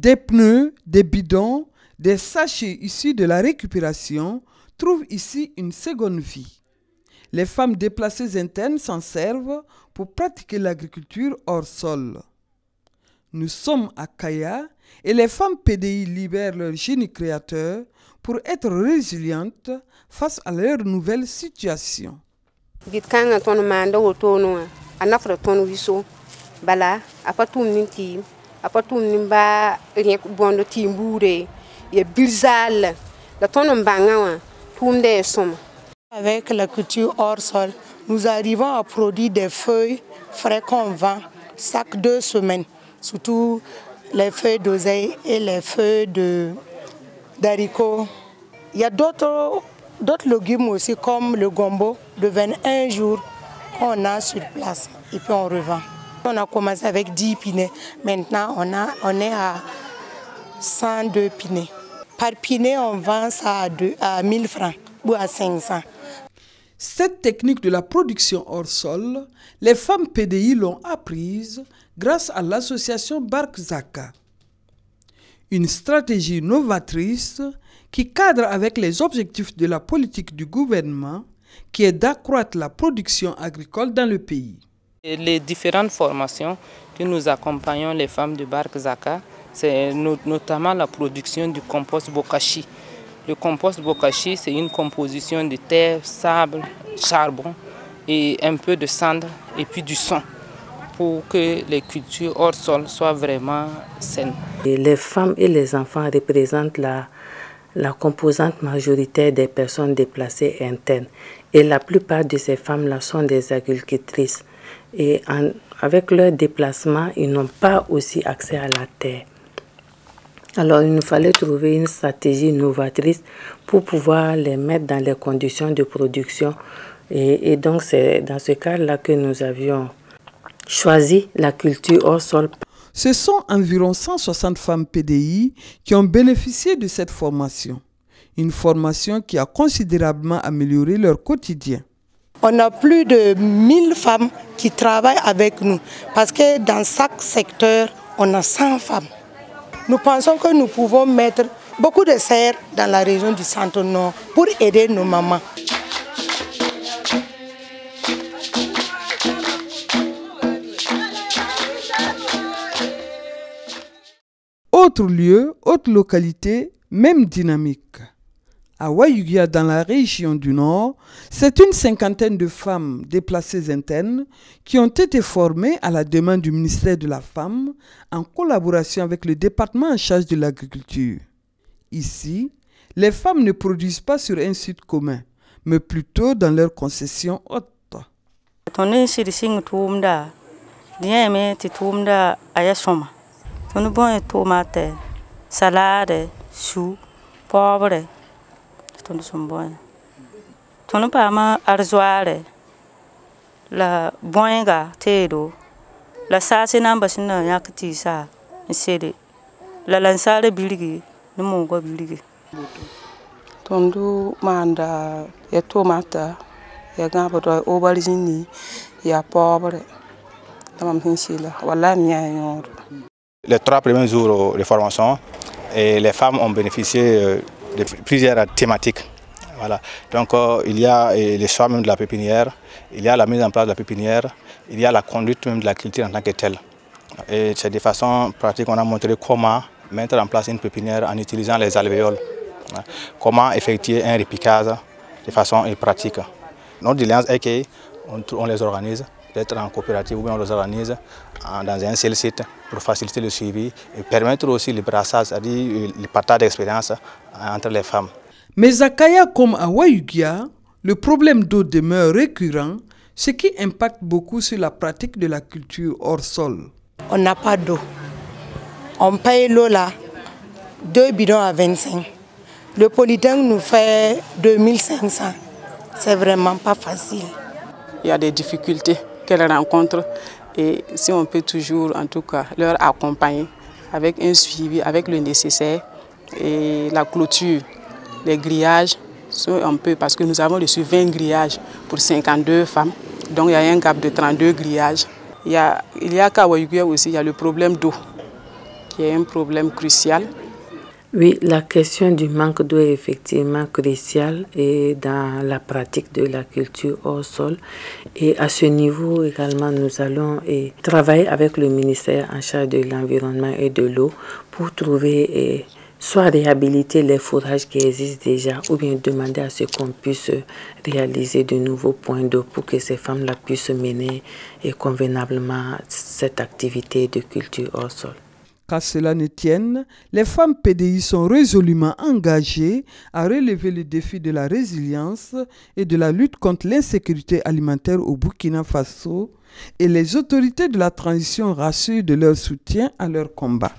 Des pneus, des bidons, des sachets issus de la récupération trouvent ici une seconde vie. Les femmes déplacées internes s'en servent pour pratiquer l'agriculture hors sol. Nous sommes à Kaya et les femmes PDI libèrent leur génie créateur pour être résilientes face à leur nouvelle situation. Avec la culture hors sol, nous arrivons à produire des feuilles frais qu'on vend chaque 2 semaines, surtout les feuilles d'oseille et les feuilles d'haricots. Il y a d'autres légumes aussi comme le gombo de 21 jours qu'on a sur place et puis on revend. On a commencé avec 10 pinets, maintenant on est à 102 pinets. Par pinet, on vend ça à 1000 francs ou à 500. Cette technique de la production hors sol, les femmes PDI l'ont apprise grâce à l'association Barkzaka. Une stratégie novatrice qui cadre avec les objectifs de la politique du gouvernement qui est d'accroître la production agricole dans le pays. Les différentes formations que nous accompagnons les femmes de Barkzaka, c'est notamment la production du compost bokashi. Le compost bokashi, c'est une composition de terre, sable, charbon et un peu de cendre et puis du son pour que les cultures hors sol soient vraiment saines. Et les femmes et les enfants représentent la composante majoritaire des personnes déplacées internes. Et la plupart de ces femmes-là sont des agricultrices. Et avec leur déplacement, ils n'ont pas aussi accès à la terre. Alors il nous fallait trouver une stratégie novatrice pour pouvoir les mettre dans les conditions de production. Et donc c'est dans ce cadre-là que nous avions choisi la culture hors sol. Ce sont environ 160 femmes PDI qui ont bénéficié de cette formation. Une formation qui a considérablement amélioré leur quotidien. On a plus de 1000 femmes qui travaillent avec nous parce que dans chaque secteur, on a 100 femmes. Nous pensons que nous pouvons mettre beaucoup de serres dans la région du Centre-Nord pour aider nos mamans. Autre lieu, autre localité, même dynamique. À Wayugia, dans la région du Nord, c'est une cinquantaine de femmes déplacées internes qui ont été formées à la demande du ministère de la Femme en collaboration avec le département en charge de l'agriculture. Ici, les femmes ne produisent pas sur un site commun, mais plutôt dans leur concession haute. Salade, chou, poivre. Tono pama arzoare la boinga tedo la sase namba sina yakti sa sede la lansare biligi no mongo biligi tondu manda ya tomata ya gamba do aubergine ya poivre tamam hinsila wala miya yor. Les 3 premiers jours de formation, et les femmes ont bénéficié de plusieurs thématiques. Voilà. Donc il y a le choix même de la pépinière, il y a la mise en place de la pépinière, il y a la conduite même de la culture en tant que telle. Et c'est de façon pratique qu'on a montré comment mettre en place une pépinière en utilisant les alvéoles. Comment effectuer un repiquage de façon pratique. Notre diligence est qu'on les organise, peut-être en coopérative ou bien on les organise dans un seul site pour faciliter le suivi et permettre aussi le brassage, c'est-à-dire le partage d'expérience entre les femmes. Mais à Kaya comme à Wayugia, le problème d'eau demeure récurrent, ce qui impacte beaucoup sur la pratique de la culture hors sol. On n'a pas d'eau. On paye l'eau là, 2 bidons à 25. Le polytank nous fait 2500. C'est vraiment pas facile. Il y a des difficultés qu'elles rencontrent et si on peut toujours en tout cas leur accompagner avec un suivi, avec le nécessaire et la clôture, les grillages, un peu parce que nous avons reçu 20 grillages pour 52 femmes, donc il y a un gap de 32 grillages. Il y a qu'à Wayugia aussi, il y a le problème d'eau qui est un problème crucial. Oui, la question du manque d'eau est effectivement cruciale et dans la pratique de la culture hors sol. Et à ce niveau également, nous allons travailler avec le ministère en charge de l'environnement et de l'eau pour trouver soit réhabiliter les fourrages qui existent déjà ou bien demander à ce qu'on puisse réaliser de nouveaux points d'eau pour que ces femmes-là puissent mener convenablement cette activité de culture hors sol. Qu'à cela ne tienne, les femmes PDI sont résolument engagées à relever le défi de la résilience et de la lutte contre l'insécurité alimentaire au Burkina Faso et les autorités de la transition rassurent de leur soutien à leur combat.